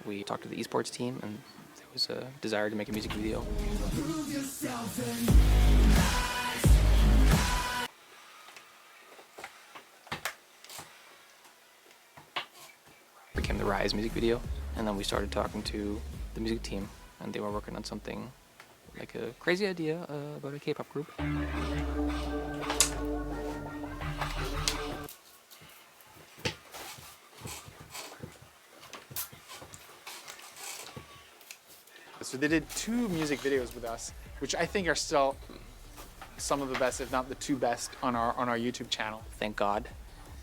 We talked to the esports team, and there was a desire to make a music video. Became the Rise music video, and then we started talking to the music team, and they were working on something like a crazy idea about a K-pop group. So they did 2 music videos with us, which I think are still some of the best, if not the 2 best, on our YouTube channel. Thank God,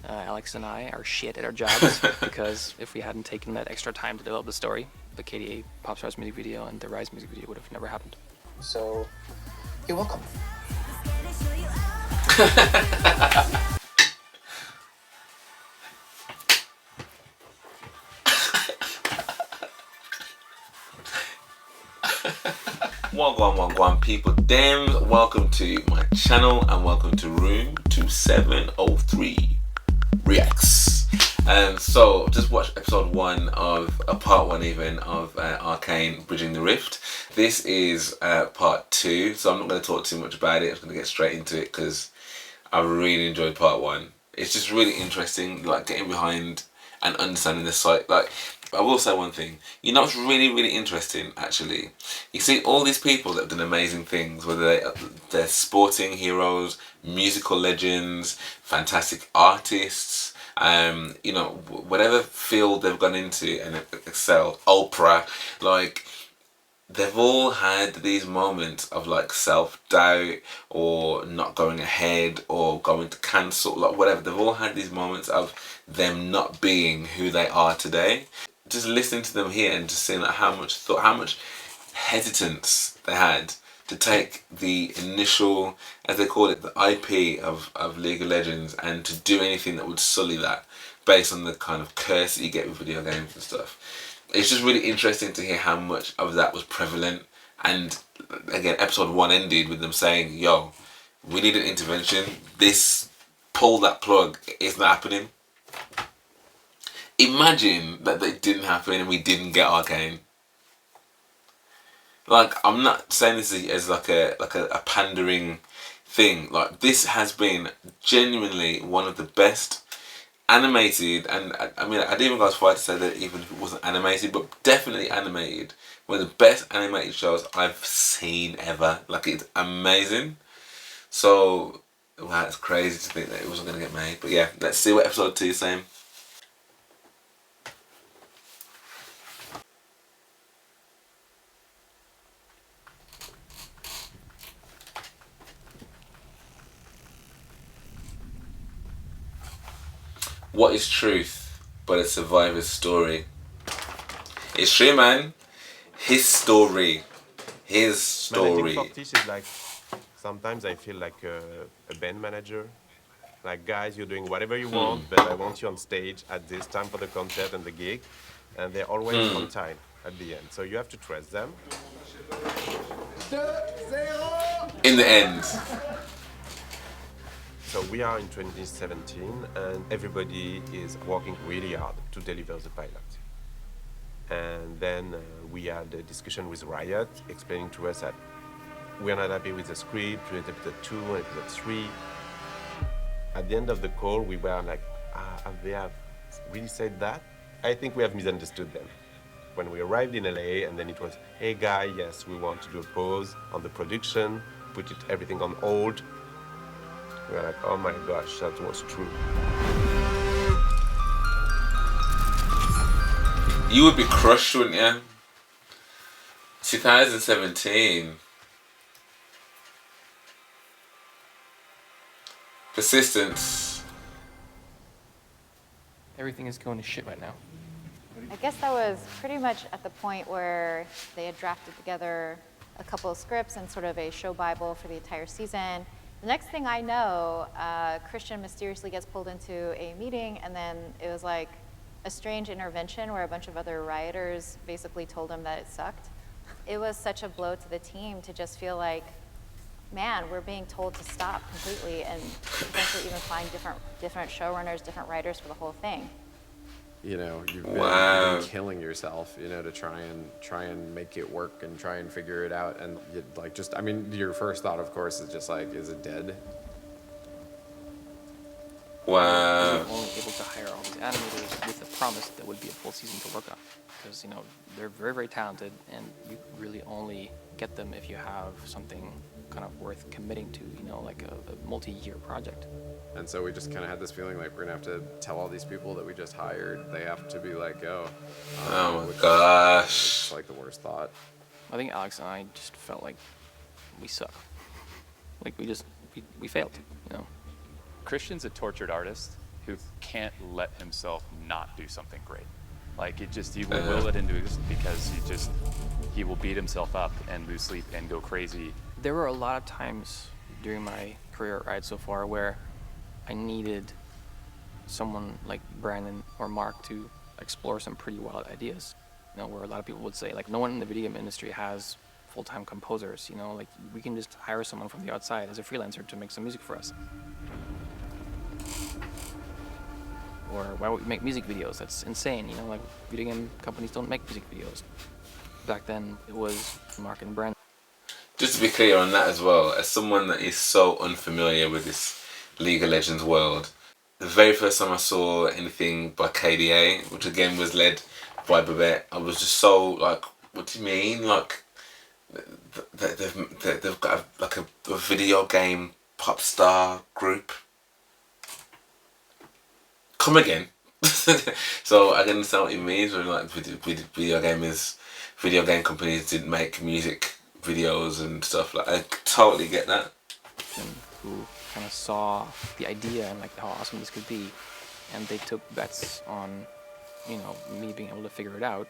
Alex and I are shit at our jobs because if we hadn't taken that extra time to develop the story, the KDA Popstars music video and the Rise music video would have never happened. So, you're welcome. Wagwan people, damn, welcome to my channel and welcome to room 2703 Reacts. So just watched episode 1 of part 1 even of Arcane Bridging the Rift. This is part 2, so I'm not going to talk too much about it. I'm going to get straight into it because I really enjoyed part 1. It's just really interesting, like getting behind and understanding the site. Like, I will say one thing, you know what's really interesting actually? You see all these people that have done amazing things, whether they're sporting heroes, musical legends, fantastic artists, you know, whatever field they've gone into and excelled, Oprah, like, they've all had these moments of like self-doubt or not going ahead or going to cancel, like whatever. They've all had these moments of them not being who they are today. Just listening to them here and just seeing like how much thought, how much hesitance they had to take the initial, as they call it, the IP of League of Legends and to do anything that would sully that based on the kind of curse that you get with video games and stuff. It's just really interesting to hear how much of that was prevalent. And again, episode 1 ended with them saying, yo, we need an intervention. This, pull that plug, it's not happening. Imagine that didn't happen and we didn't get Arcane. Like, I'm not saying this as like a pandering thing. Like, this has been genuinely one of the best animated, and I mean, I'd even go as far to say that even if it wasn't animated, but definitely animated, one of the best animated shows I've seen ever. Like, it's amazing. So, wow, it's crazy to think that it wasn't going to get made. But yeah, let's see what episode 2 is saying. What is truth but a survivor's story? It's true, man. His story. His story. Managing Fortis is like, sometimes I feel like a band manager. Like, guys, you're doing whatever you want, but I want you on stage at this time for the concert and the gig. And they're always on time at the end. So you have to trust them. In the end. So we are in 2017 and everybody is working really hard to deliver the pilot. And then we had a discussion with Riot explaining to us that we're not happy with the script, with episode 2 and episode 3. At the end of the call, we were like, they have really said that? I think we have misunderstood them. When we arrived in LA and then it was, hey guy, yes, we want to do a pause on the production, put everything on hold. We were like, oh my gosh, that was true. You would be crushed, wouldn't you? 2017. Persistence. Everything is going to shit right now. I guess that was pretty much at the point where they had drafted together a couple of scripts and sort of a show bible for the entire season. The next thing I know, Christian mysteriously gets pulled into a meeting, and then it was like a strange intervention where a bunch of other rioters basically told him that it sucked. It was such a blow to the team to just feel like, man, we're being told to stop completely and potentially even find different showrunners, different writers for the whole thing. You know, you've Wow. been killing yourself, you know, to try and make it work and try and figure it out. And you, like, just, I mean, your first thought, of course, is just like, is it dead? We Wow. were only able to hire all these animators with the promise that would be a full season to work on. Because, you know, they're very, very talented, and you really only get them if you have something kind of worth committing to, you know, like a multi-year project. And so we just kind of had this feeling like we're gonna have to tell all these people that we just hired, they have to be let go. Oh my which is gosh. just like the worst thought. I think Alex and I just felt like we suck. Like we failed, you know. Christian's a tortured artist who can't let himself not do something great. Like he will will it into existence because he will beat himself up and lose sleep and go crazy. There were a lot of times during my career ride so far where I needed someone like Brandon or Mark to explore some pretty wild ideas. You know, where a lot of people would say, like, no one in the video game industry has full-time composers, you know, like, we can just hire someone from the outside as a freelancer to make some music for us. Or why would we make music videos? That's insane, you know, like, video game companies don't make music videos. Back then, it was Mark and Brandon. Just to be clear on that as well, as someone that is so unfamiliar with this League of Legends world, the very first time I saw anything by KDA, which again was led by Babette, I was just so like, what do you mean? Like, they've got a video game pop star group. Come again. So I can understand what you mean. So like video game companies didn't make music videos and stuff. Like, I totally get that. Who kind of saw the idea and like how awesome this could be, and they took bets on, you know, me being able to figure it out.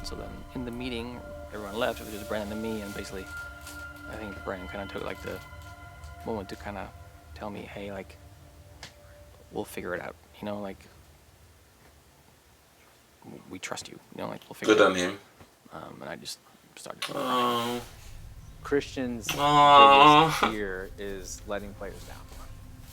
So then in the meeting, everyone left. It was just Brandon and me, and basically, I think Brandon kind of took like the moment to kind of tell me, hey, like, we'll figure it out. You know, like, we trust you. You know, like, we'll figure Good it out. on him. And I just started. Oh. Christian's Aww. biggest fear is letting players down.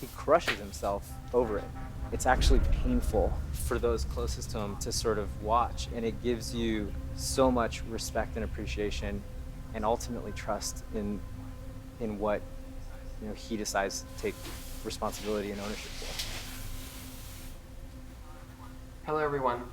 He crushes himself over it. It's actually painful for those closest to him to sort of watch, and it gives you so much respect and appreciation, and ultimately trust in what, you know, he decides to take responsibility and ownership for. Hello everyone.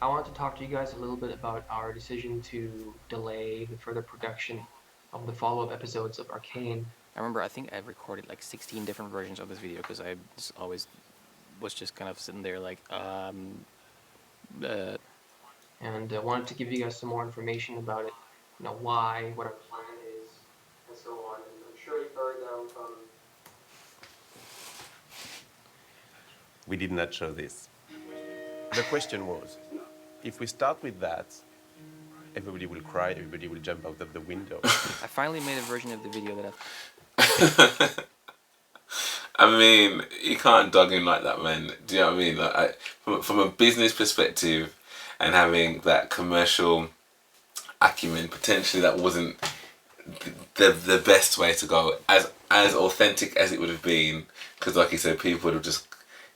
I want to talk to you guys a little bit about our decision to delay the further production of the follow-up episodes of Arcane. I remember I think I've recorded like 16 different versions of this video because I just always was just kind of sitting there like, And I wanted to give you guys some more information about it, you know, why, what our plan is, and so on. And I'm sure you've heard from... We did not show this. The question was, if we start with that, everybody will cry, everybody will jump out of the window. I finally made a version of the video that I mean, you can't dog him like that, man. Do you know what I mean? Like, from a business perspective, and having that commercial acumen, potentially that wasn't the best way to go. As authentic as it would have been, because like you said, people would have just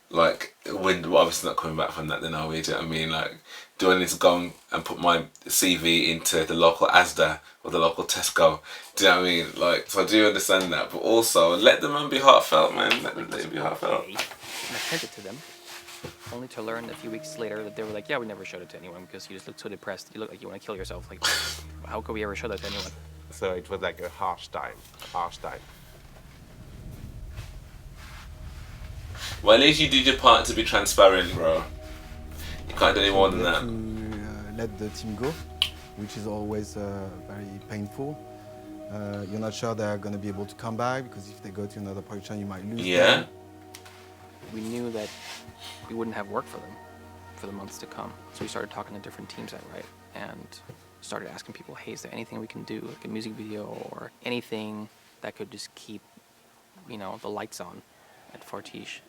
like, we're obviously not coming back from that. Then are we? Do you know what I mean? Like, do I need to go and put my CV into the local Asda or the local Tesco? Do you know what I mean? Like, so I do understand that, but also let the man be heartfelt, man. Let them be heartfelt. and I sent it to them, only to learn a few weeks later that they were like, yeah, we never showed it to anyone because you just look so depressed. You look like you want to kill yourself. Like, how could we ever show that to anyone? So it was like a harsh time. Well, at least you did your part to be transparent, bro. You can't do any more than that. To let the team go, which is always very painful. You're not sure they're going to be able to come back, because if they go to another production, you might lose them. We knew that we wouldn't have work for them for the months to come. So we started talking to different teams at Riot and started asking people, hey, is there anything we can do, like a music video or anything that could just keep, you know, the lights on at Fortiche.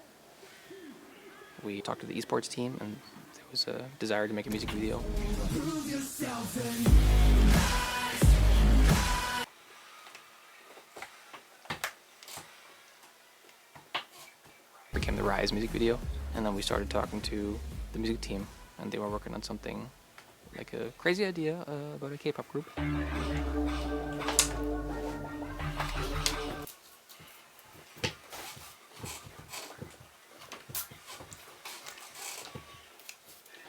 We talked to the esports team, and there was a desire to make a music video. Became the Rise Rise music video. And then we started talking to the music team, and they were working on something like a crazy idea about a K-pop group.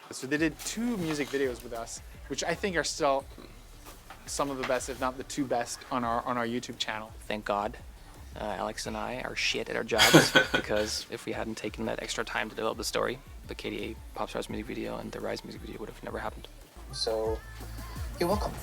So they did 2 music videos with us, which I think are still some of the best, if not the 2 best, on our YouTube channel. Thank God, Alex and I are shit at our jobs because if we hadn't taken that extra time to develop the story, the KDA Pop Stars music video and the Rise music video would have never happened. So, you're welcome.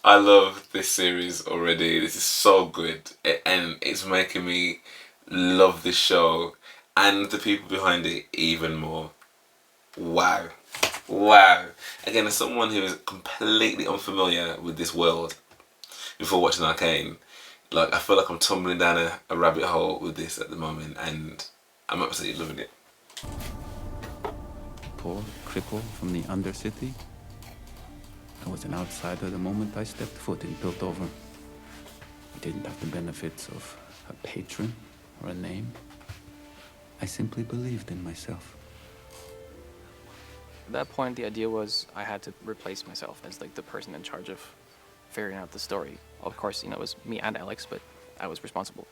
I love this series already. This is so good, and it's making me love this show and the people behind it even more. Wow. Wow. Again, as someone who is completely unfamiliar with this world before watching Arcane, like, I feel like I'm tumbling down a rabbit hole with this at the moment, and I'm absolutely loving it. Poor cripple from the Undercity. I was an outsider the moment I stepped foot in Piltover. I didn't have the benefits of a patron or a name. I simply believed in myself. At that point, the idea was I had to replace myself as like the person in charge of figuring out the story. Of course, it was me and Alex, but I was responsible.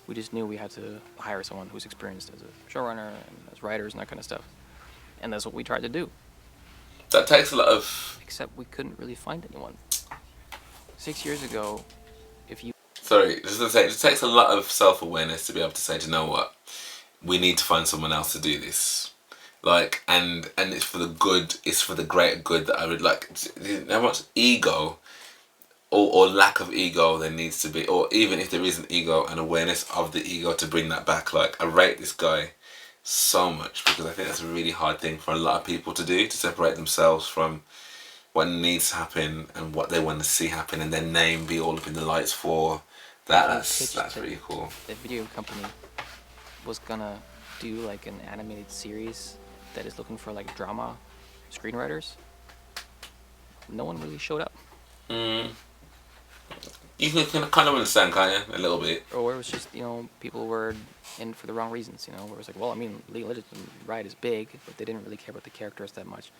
We just knew we had to hire someone who's experienced as a showrunner and as writers and that kind of stuff. And that's what we tried to do. That takes a lot of... Except we couldn't really find anyone. 6 years ago, if you... Sorry, just to say, it takes a lot of self-awareness to be able to say, do you know what? We need to find someone else to do this. Like, and it's for the good, it's for the greater good that I would like. How much ego or lack of ego there needs to be, or even if there is an ego, an awareness of the ego to bring that back. Like, I rate this guy so much because I think that's a really hard thing for a lot of people to do, to separate themselves from what needs to happen and what they want to see happen, and their name be all up in the lights for that. That's really cool. The video company was gonna do like an animated series that is looking for like drama screenwriters. No one really showed up. You can kind of understand, can't you? A little bit. Or it was just, people were in for the wrong reasons, where it was like, well, I mean, League of Legends and Riot is big, but they didn't really care about the characters that much.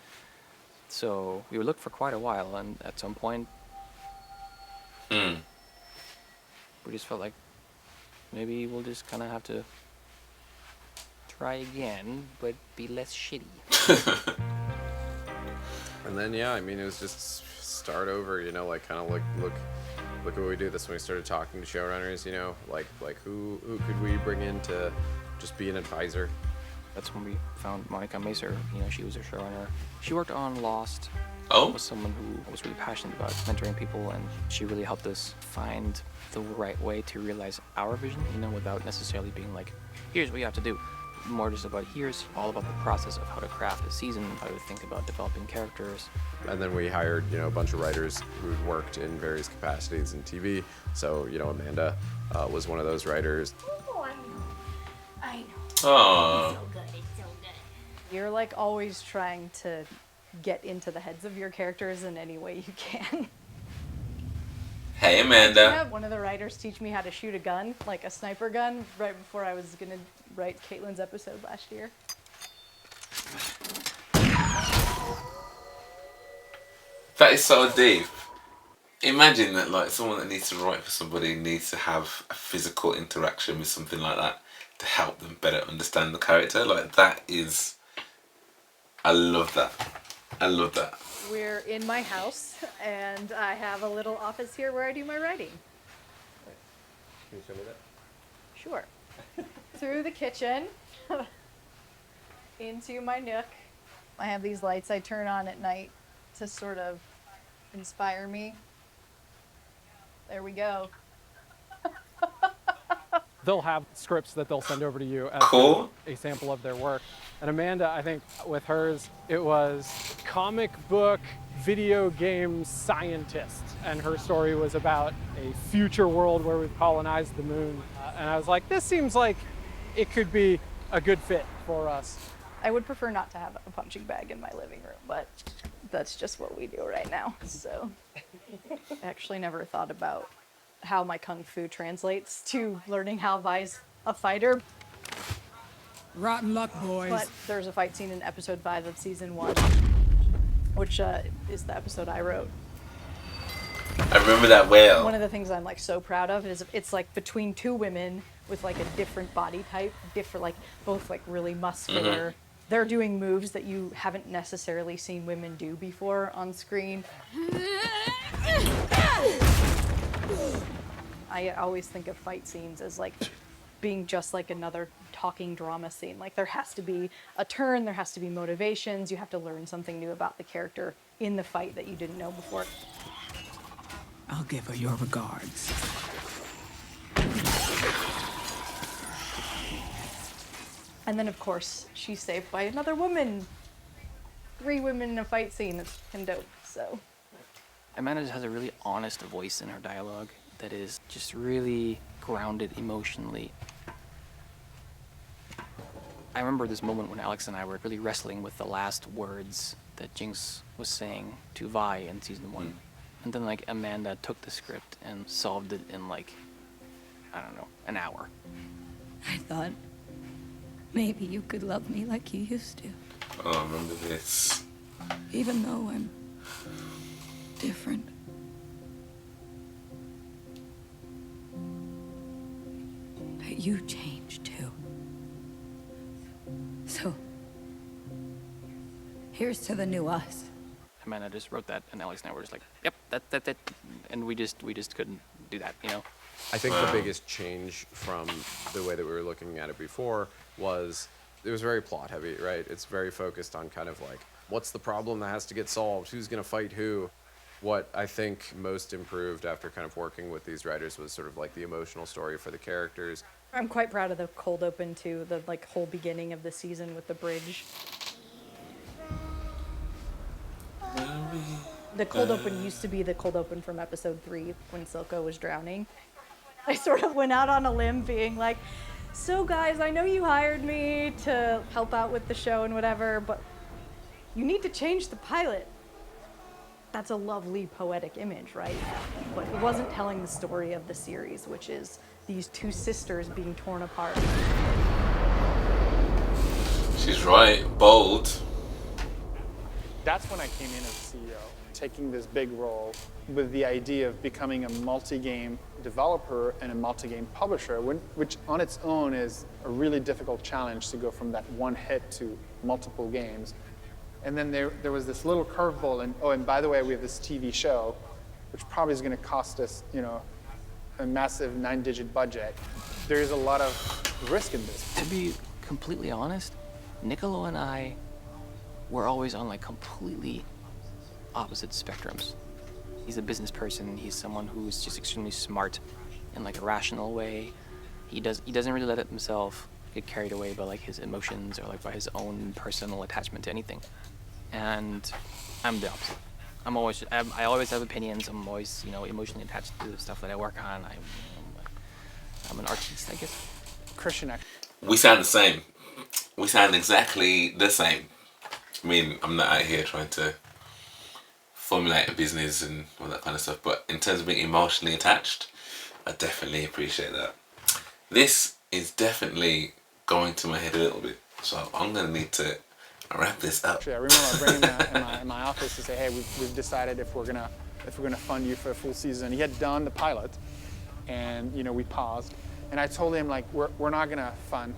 So we were looking for quite a while, and at some point, we just felt like maybe we'll just kind of have to try again, but be less shitty. And then, yeah, I mean, it was just start over, like kind of look at what we do. That's when we started talking to showrunners, like who could we bring in to just be an advisor. That's when we found Monica Macer. She was a showrunner. She worked on Lost. Oh. Was someone who was really passionate about mentoring people, and she really helped us find the right way to realize our vision, without necessarily being like, here's what you have to do. More just about here's all about the process of how to craft a season, how to think about developing characters. And then we hired, a bunch of writers who'd worked in various capacities in TV. So, Amanda was one of those writers. Oh, I know. Oh. It's so good. It's so good. You're like always trying to get into the heads of your characters in any way you can. Hey, Amanda. I had one of the writers teach me how to shoot a gun, like a sniper gun, right before I was gonna write Caitlin's episode last year. That is so deep. Imagine that, like, someone that needs to write for somebody needs to have a physical interaction with something like that to help them better understand the character. Like, that is... I love that. I love that. We're in my house, and I have a little office here where I do my writing. Can you show me that? Sure. Through the kitchen, into my nook. I have these lights I turn on at night to sort of inspire me. There we go. They'll have scripts that they'll send over to you as Cool. a sample of their work. And Amanda, I think with hers, it was comic book video game scientist. And her story was about a future world where we've colonized the moon. And I was like, this seems like it could be a good fit for us. I would prefer not to have a punching bag in my living room, but that's just what we do right now. So I actually never thought about how my kung fu translates to learning how Vi's a fighter. Rotten luck, boys. But there's a fight scene in episode 5 of season 1, which is the episode I wrote. I remember that well. One of the things I'm like so proud of is it's like between two women with like a different body type, different, like both like really muscular. They're doing moves that you haven't necessarily seen women do before on screen. I always think of fight scenes as like being just like another talking drama scene. Like there has to be a turn, there has to be motivations, you have to learn something new about the character in the fight that you didn't know before. I'll give her your regards. And then, of course, she's saved by another woman. 3 women in a fight scene. That's fucking dope, so. Amanda just has a really honest voice in her dialogue that is just really grounded emotionally. I remember this moment when Alex and I were really wrestling with the last words that Jinx was saying to Vi in season 1. And then, like, Amanda took the script and solved it in, like, I don't know, an hour. I thought maybe you could love me like you used to. Oh, I remember this. Even though I'm different. But you changed too. So, here's to the new us. Amanda just wrote that, and Alex and I were just like, yep, that, and we just couldn't do that, you know? I think the biggest change from the way that we were looking at it before was it was very plot heavy, right? It's very focused on kind of like, what's the problem that has to get solved? Who's going to fight who? What I think most improved after kind of working with these writers was sort of like the emotional story for the characters. I'm quite proud of the cold open too, the like whole beginning of the season with the bridge. The cold open used to be the cold open from episode 3 when Silco was drowning. I sort of went out on a limb being like, so guys, I know you hired me to help out with the show and whatever, but you need to change the pilot. That's a lovely poetic image, right? But it wasn't telling the story of the series, which is these 2 sisters being torn apart. She's right, bold. That's when I came in as CEO, taking this big role with the idea of becoming a multi-game developer and a multi-game publisher, which on its own is a really difficult challenge to go from that one hit to multiple games. And then there was this little curveball, and oh, and by the way, we have this TV show, which probably is going to cost us, you know, a massive 9-digit budget. There is a lot of risk in this. To be completely honest, Niccolo and I were always on like completely opposite spectrums. He's a business person. He's someone who's just extremely smart in like a rational way. He doesn't really let himself get carried away by like his emotions or like by his own personal attachment to anything. And I'm the opposite. I always have opinions. I'm always, you know, emotionally attached to the stuff that I work on. I'm an artist, I guess. Christian, We sound the same. We sound exactly the same. I mean, I'm not out here trying to formulate a business and all that kind of stuff, but in terms of being emotionally attached, I definitely appreciate that. This is definitely going to my head a little bit, so I'm going to need to wrap this up. Actually, I remember bringing him in my office to say, hey, we've decided if we're gonna fund you for a full season. He had done the pilot, and you know, we paused, and I told him like we're not gonna fund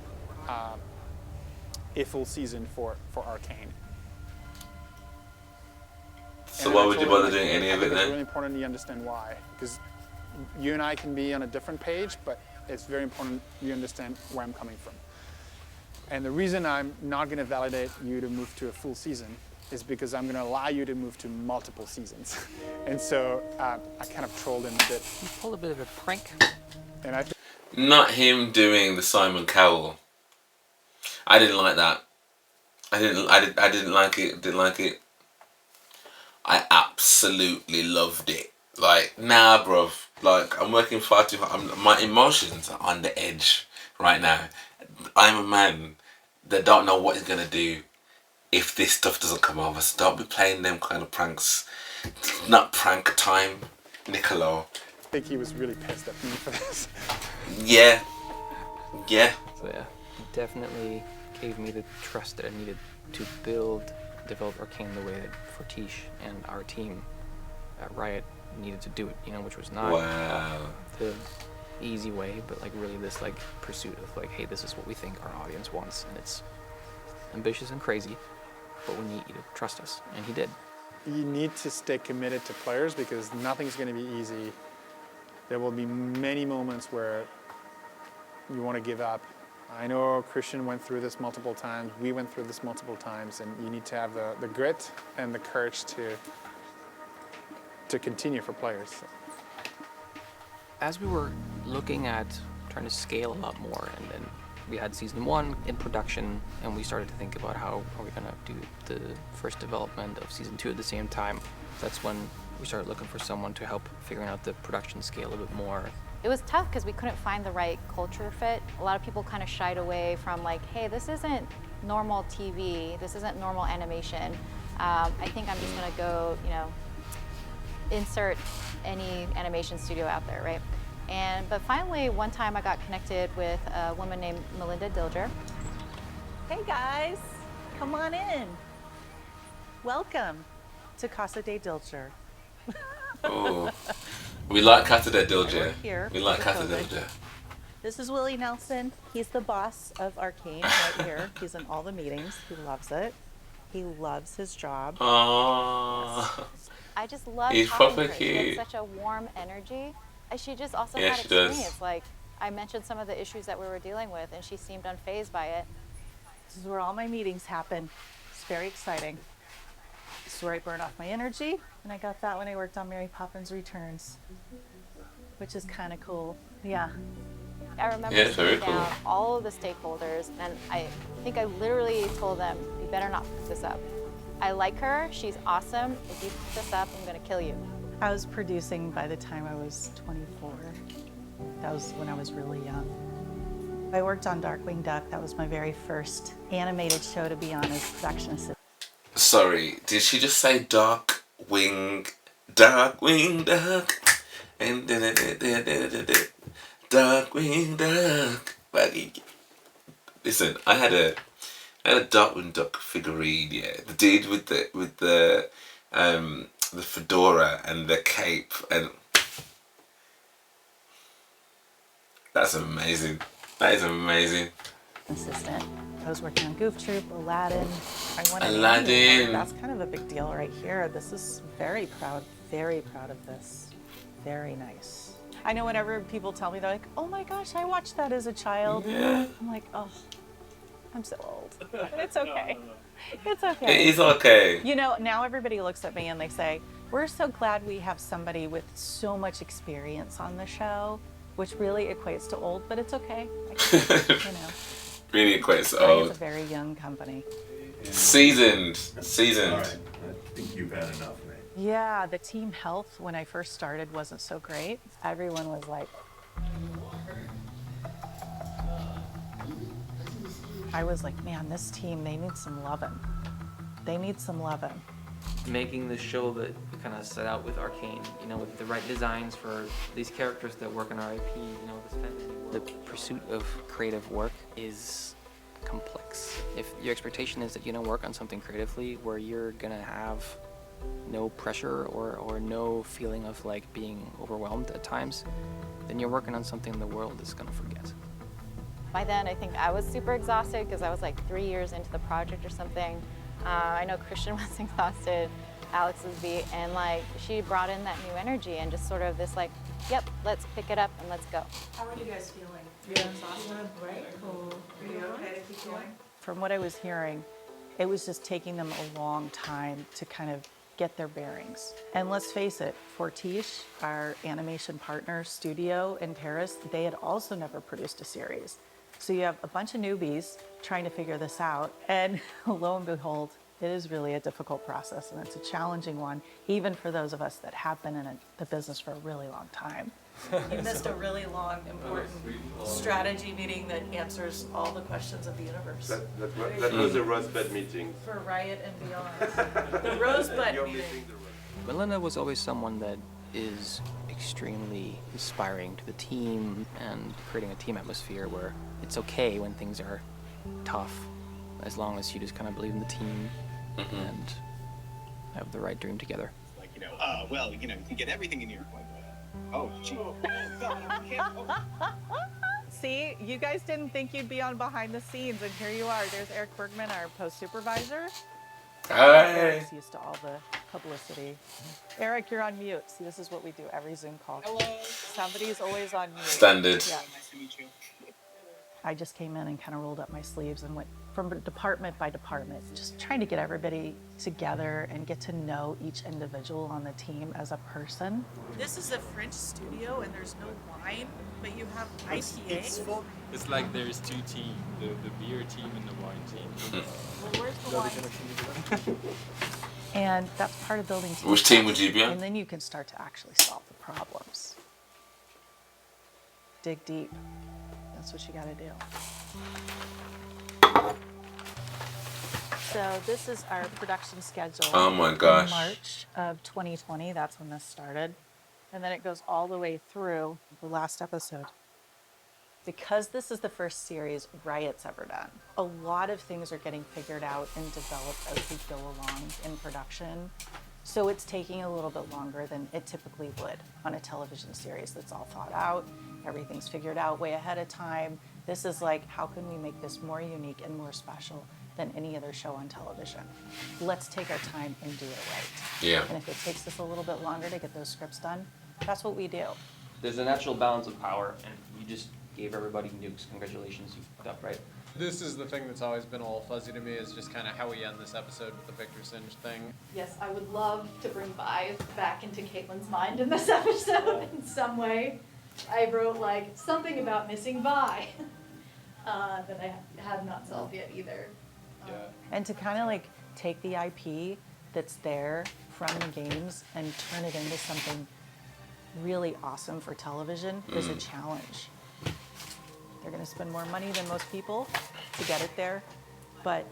a full season for Arcane. So why would you bother doing any of it It's then? really important you understand why, because you and I can be on a different page, but it's very important you understand where I'm coming from. And the reason I'm not going to validate you to move to a full season is because I'm going to allow you to move to multiple seasons. And so I kind of trolled him a bit. You pulled a bit of a prank. And Not him doing the Simon Cowell. I didn't like that. I didn't like it. Didn't like it. I absolutely loved it. Like, nah, bruv. Like, I'm working far too hard. My emotions are on the edge right now. I'm a man that don't know what he's gonna do if this stuff doesn't come over. So don't be playing them kind of pranks. It's not prank time, Niccolo. I think he was really pissed at me for this. Yeah. Yeah. So yeah, he definitely gave me the trust that I needed to develop Arcane the way that Fortiche and our team at Riot needed to do it, you know, which was not the easy way, but like really this like pursuit of like, hey, this is what we think our audience wants, and it's ambitious and crazy, but we need you to trust us, and he did. You need to stay committed to players because nothing's going to be easy. There will be many moments where you want to give up. I know Christian went through this multiple times, we went through this multiple times, and you need to have the grit and the courage to continue for players. As we were looking at trying to scale a lot more, and then we had season 1 in production, and we started to think about how are we gonna do the first development of season 2 at the same time. That's when we started looking for someone to help figuring out the production scale a bit more. It was tough because we couldn't find the right culture fit. A lot of people kind of shied away from like, hey, this isn't normal TV, this isn't normal animation. I think I'm just gonna go, you know, insert any animation studio out there, right? But finally, one time I got connected with a woman named Melinda Dilger. Hey guys, come on in. Welcome to Casa de Dilger. Oh, we like Casa de Dilger. Here We like for Casa de COVID. Dilger. This is Willie Nelson. He's the boss of Arcane right here. He's in all the meetings. He loves it. He loves his job. Aww. I just love He's talking to proper her. She had cute. such a warm energy. She just also Yeah, had she does. experience. Like, I mentioned some of the issues that we were dealing with, and she seemed unfazed by it. This is where all my meetings happen. It's very exciting. This is where I burn off my energy, and I got that when I worked on Mary Poppins Returns, which is kind of cool. Yeah. I remember Yeah, it's very sitting down cool. all of the stakeholders, and I think I literally told them, you better not fuck this up. I like her, she's awesome. If you fuck this up, I'm gonna kill you. I was producing by the time I was 24. That was when I was really young. I worked on Darkwing Duck. That was my very first animated show to be on as production assistant. Sorry, did she just say Darkwing Duck? And Darkwing Duck. Listen, I had a Darkwing Duck figurine, yeah. The dude with the fedora and the cape, and that's amazing. That is amazing. Assistant. I was working on Goof Troop, Aladdin. I won an Aladdin. Emmy Award. That's kind of a big deal right here. This is very proud of this. Very nice. I know whenever people tell me, they're like, oh my gosh, I watched that as a child. Yeah. I'm like, oh, I'm so old. But it's okay. It's okay. It is okay. You know, now everybody looks at me and they say, we're so glad we have somebody with so much experience on the show, which really equates to old, but it's okay. You know. Really equates to It's old. a very young company. Seasoned. All right, I think you've had enough, man. Yeah, the team health when I first started wasn't so great. Everyone was like, I was like, man, this team, they need some loving. They need some loving. Making the show that we kind of set out with Arcane, you know, with the right designs for these characters that work in our IP, you know, this fantasy world. The pursuit of creative work is complex. If your expectation is that you're gonna work on something creatively where you're gonna have no pressure or no feeling of like being overwhelmed at times, then you're working on something the world is gonna forget. By then, I think I was super exhausted because I was like 3 years into the project or something. I know Christian was exhausted, Alex was beat, and like she brought in that new energy and just sort of this like, yep, let's pick it up and let's go. How are you guys feeling? You're exhausted, right? Are you okay to keep going? From what I was hearing, it was just taking them a long time to kind of get their bearings. And let's face it, Fortiche, our animation partner studio in Paris, they had also never produced a series. So you have a bunch of newbies trying to figure this out, and lo and behold, it is really a difficult process, and it's a challenging one, even for those of us that have been in the business for a really long time. You missed a really long, important strategy meeting that answers all the questions of the universe. That was a Rosebud meeting. For Riot and beyond. The Rosebud You're meeting. missing the Rosebud. Melinda was always someone that is extremely inspiring to the team and creating a team atmosphere where it's okay when things are tough, as long as you just kind of believe in the team and have the right dream together. Like, well, you can get everything in New York. Like, oh, gee. Oh, God, I can't. Oh. See, you guys didn't think you'd be on behind the scenes, and here you are. There's Eric Bergman, our post supervisor. Hey. Eric's used to all the publicity. Eric, you're on mute. See, this is what we do every Zoom call. Hello. Somebody's always on mute. Standard. Yeah. Nice to meet you. I just came in and kind of rolled up my sleeves and went from department by department, just trying to get everybody together and get to know each individual on the team as a person. This is a French studio and there's no wine, but you have IPA. It's like there's two teams, the beer team and the wine team. Well, where's the wine? And that's part of building teams. Which team would you be on? And then you can start to actually solve the problems. Dig deep. That's what you got to do. So this is our production schedule. Oh my gosh. In March of 2020, that's when this started. And then it goes all the way through the last episode. Because this is the first series Riot's ever done, a lot of things are getting figured out and developed as we go along in production. So it's taking a little bit longer than it typically would on a television series that's all thought out. Everything's figured out way ahead of time. This is like, how can we make this more unique and more special than any other show on television? Let's take our time and do it right. Yeah. And if it takes us a little bit longer to get those scripts done, that's what we do. There's a natural balance of power, and you just gave everybody nukes. Congratulations, you fucked up, right? This is the thing that's always been a little fuzzy to me, is just kind of how we end this episode with the Victor Singe thing. Yes, I would love to bring Vi back into Caitlin's mind in this episode in some way. I wrote like something about missing Vi that I have not solved yet either. And to kind of like take the IP that's there from the games and turn it into something really awesome for television is a challenge. They're going to spend more money than most people to get it there, but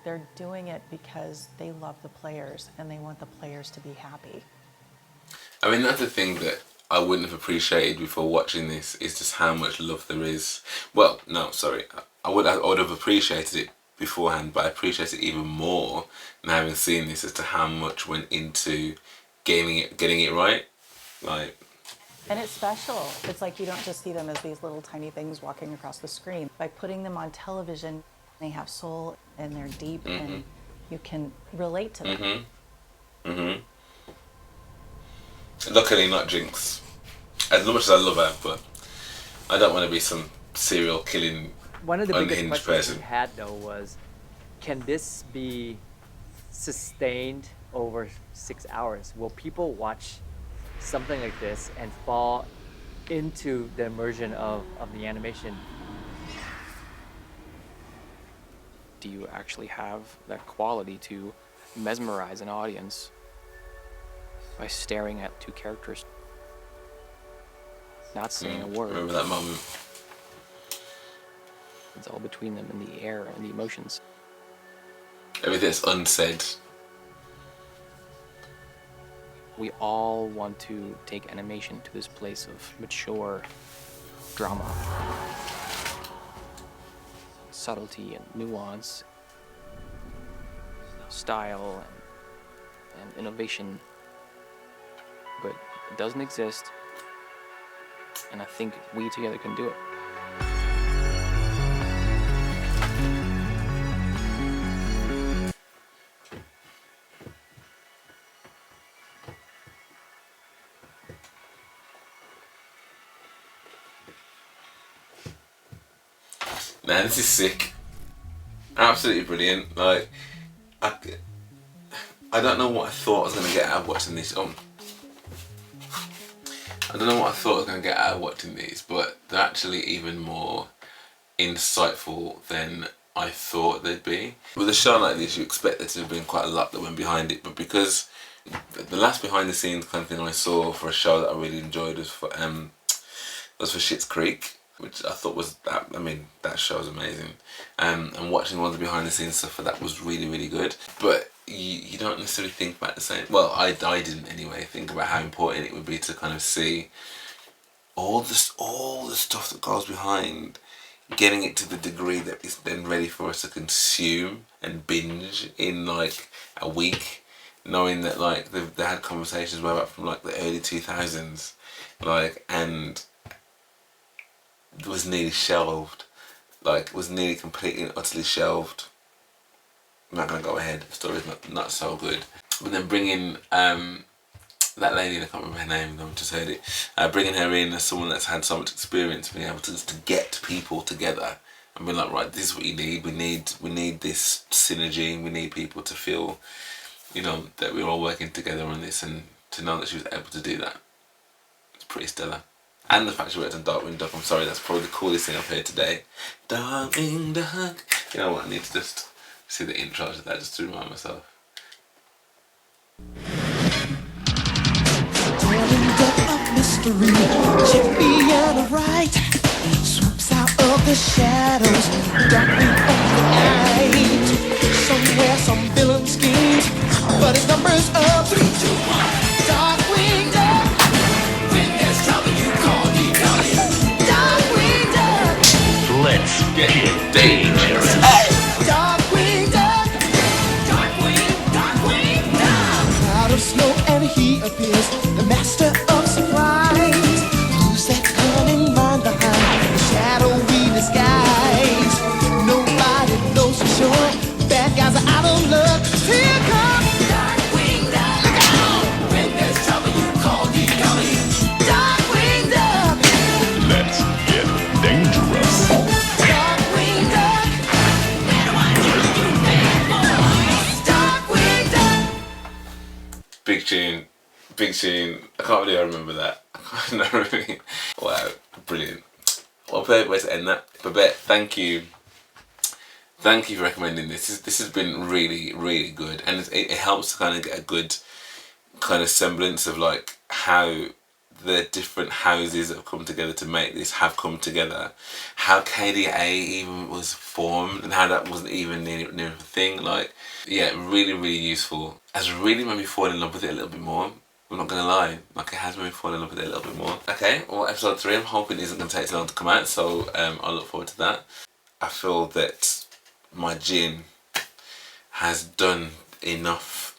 they're doing it because they love the players and they want the players to be happy. I mean, that's the thing that I wouldn't have appreciated before watching this, is just how much love there is. Well, no, sorry. I would have appreciated it beforehand, but I appreciate it even more now having seen this, as to how much went into getting it right. Like, and it's special. It's like you don't just see them as these little tiny things walking across the screen. By putting them on television, they have soul and they're deep and you can relate to them. Luckily not Jinx. As much as I love her, but I don't want to be some serial killing, one of the biggest unhinged questions person. we had though was, can this be sustained over 6 hours? Will people watch something like this and fall into the immersion of the animation? Do you actually have that quality to mesmerize an audience by staring at two characters, not saying a word? Remember that moment? It's all between them and the air and the emotions. Everything's unsaid. We all want to take animation to this place of mature drama, subtlety and nuance, style and innovation, but it doesn't exist, and I think we together can do it. Man, this is sick. Absolutely brilliant. Like, I don't know what I thought I was going to get out of watching this. I don't know what I thought I was going to get out of watching these, but they're actually even more insightful than I thought they'd be. With a show like this, you expect there to have been quite a lot that went behind it, but because the last behind the scenes kind of thing I saw for a show that I really enjoyed was for was for Schitt's Creek, which I thought was, I mean, that show was amazing. And watching all the behind the scenes stuff for that was really, really good. But you don't necessarily think about the same, well, I didn't anyway, think about how important it would be to kind of see all the stuff that goes behind getting it to the degree that it's then ready for us to consume and binge in like a week, knowing that like they had conversations way back from like the early 2000s, like, and it was nearly shelved, like was nearly completely and utterly shelved. I'm not gonna go ahead, the story's not so good. But then bringing that lady, I can't remember her name, I just heard it, bringing her in as someone that's had so much experience, being able to get people together and be like, right, this is what you need. We need this synergy. We need people to feel, you know, that we're all working together on this, and to know that she was able to do that, it's pretty stellar. And the fact she worked on Darkwing Duck, I'm sorry, that's probably the coolest thing I've heard today. Darkwing Duck. You know what? I need to just see the intro to that just to remind myself. Mystery, chippy and right, swoops out of the shadows, darkly of the night. Somewhere some villain schemes, but his number's up. 3, 2, 1. Darkwing Duck. When there's trouble, you call DW. Darkwing Duck. Let's get dangerous. Darkwing Duck. Darkwing Duck. Cloud of smoke and he appears, the master of surprise. Who's that cunning mind behind the shadowy disguise? Nobody knows for sure. Bad guys are out of luck. Here comes Darkwing Duck. Look out! When there's trouble, you call DW. Darkwing Duck. Let's get dangerous. Darkwing Duck. Better watch out, you bad boys. Darkwing Duck. Big tune. Big tune. I can't believe I remember that. No, really. Wow, brilliant. What a way to end that. Babette, thank you. Thank you for recommending this. This has been really, really good, and it helps to kind of get a good kind of semblance of like how the different houses that have come together to make this have come together, how KDA even was formed, and how that wasn't even near a thing. Like, yeah, really, really useful. Has really made me fall in love with it a little bit more. I'm not gonna lie, like it has made me fall in love with it a little bit more. Okay, well, episode 3, I'm hoping isn't gonna take too long to come out, so I look forward to that. I feel that my gin has done enough.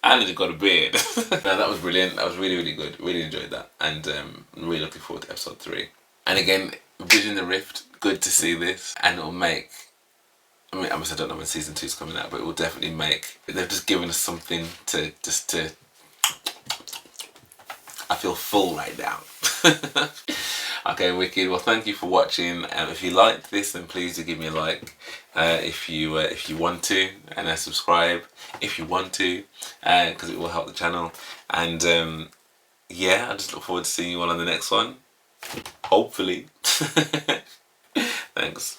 And it got a beard. No, that was brilliant. That was really, really good. Really enjoyed that, and really looking forward to episode 3. And again, Bridging the Rift. Good to see this, and it'll make. I mean, obviously I don't know when season 2 is coming out, but it will definitely make. They've just given us something to just to. I feel full right now. Okay, wicked. Well, thank you for watching. If you liked this, then please do give me a like. If you want to, and subscribe if you want to, because it will help the channel. And yeah, I just look forward to seeing you all on the next one. Hopefully. Thanks.